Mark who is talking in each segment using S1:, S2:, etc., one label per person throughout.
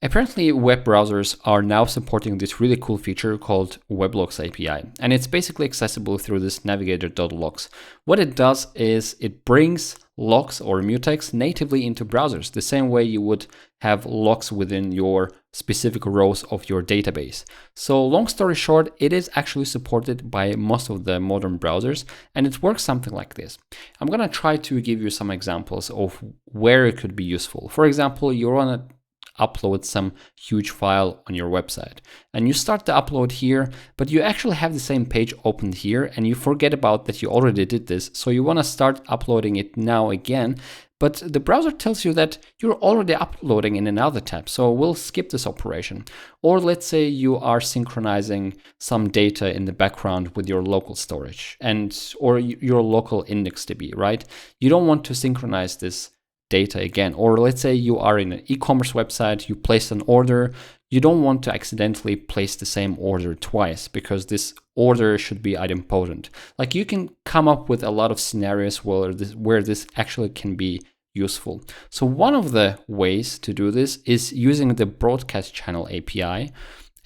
S1: Apparently, web browsers are now supporting this really cool feature called Weblogs API, and it's basically accessible through this navigator.logs. What it does is it brings logs or mutex natively into browsers, the same way you would have logs within your specific rows of your database. So long story short, it is actually supported by most of the modern browsers, and it works something like this. I'm gonna try to give you some examples of where it could be useful. For example, you wanna upload some huge file on your website and you start the upload here, but you actually have the same page opened here and you forget about that you already did this. So you want to start uploading it now again, but the browser tells you that you're already uploading in another tab. So we'll skip this operation. Or let's say you are synchronizing some data in the background with your local storage or your local IndexedDB, right? You don't want to synchronize this data again. Or let's say you are in an e-commerce website, you placed an order, you don't want to accidentally place the same order twice because this order should be idempotent. Like you can come up with a lot of scenarios where this actually can be useful. So one of the ways to do this is using the broadcast channel API.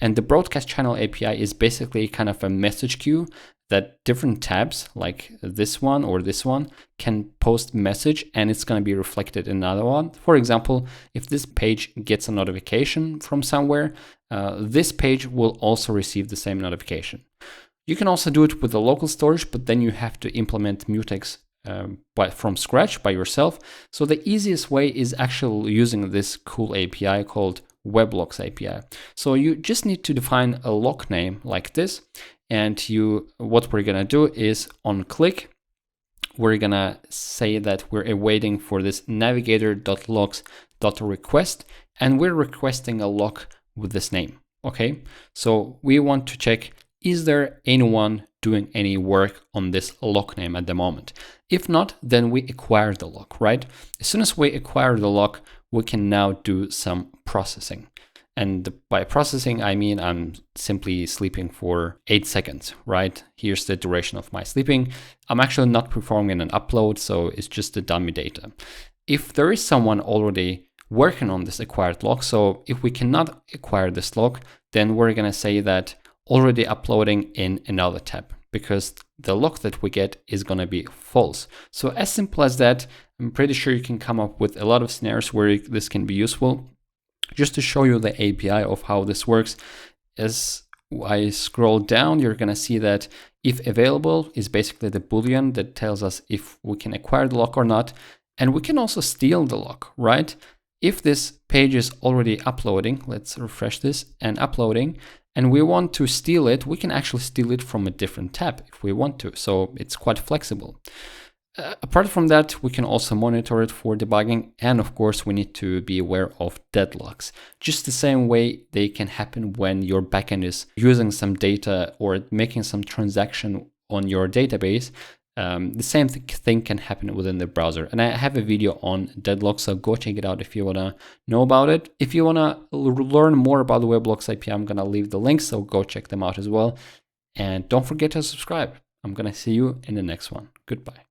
S1: And the broadcast channel API is basically kind of a message queue that different tabs like this one or this one can post message and it's going to be reflected in another one. For example, if this page gets a notification from somewhere, this page will also receive the same notification. You can also do it with the local storage, but then you have to implement mutex from scratch by yourself. So the easiest way is actually using this cool API called Weblogs API. So you just need to define a log name like this. And what we're gonna do is on click, we're gonna say that we're awaiting for this navigator.logs.request, and we're requesting a log with this name. Okay, so we want to check, is there anyone doing any work on this log name at the moment? If not, then we acquire the log, right? As soon as we acquire the log, we can now do some processing. And by processing, I mean I'm simply sleeping for 8 seconds, right? Here's the duration of my sleeping. I'm actually not performing an upload, so it's just the dummy data. If there is someone already working on this acquired log, so if we cannot acquire this log, then we're gonna say that already uploading in another tab, because the log that we get is gonna be false. So as simple as that. I'm pretty sure you can come up with a lot of scenarios where this can be useful. Just to show you the API of how this works, as I scroll down, you're going to see that if available is basically the Boolean that tells us if we can acquire the log or not. And we can also steal the log, right? If this page is already uploading, let's refresh this and uploading, and we want to steal it, we can actually steal it from a different tab if we want to. So it's quite flexible. Apart from that, we can also monitor it for debugging, and of course we need to be aware of deadlocks. Just the same way they can happen when your backend is using some data or making some transaction on your database. The same thing can happen within the browser. And I have a video on deadlocks, so go check it out if you want to know about it. If you want to learn more about the Weblogs API, I'm going to leave the links, so go check them out as well. And don't forget to subscribe. I'm going to see you in the next one. Goodbye.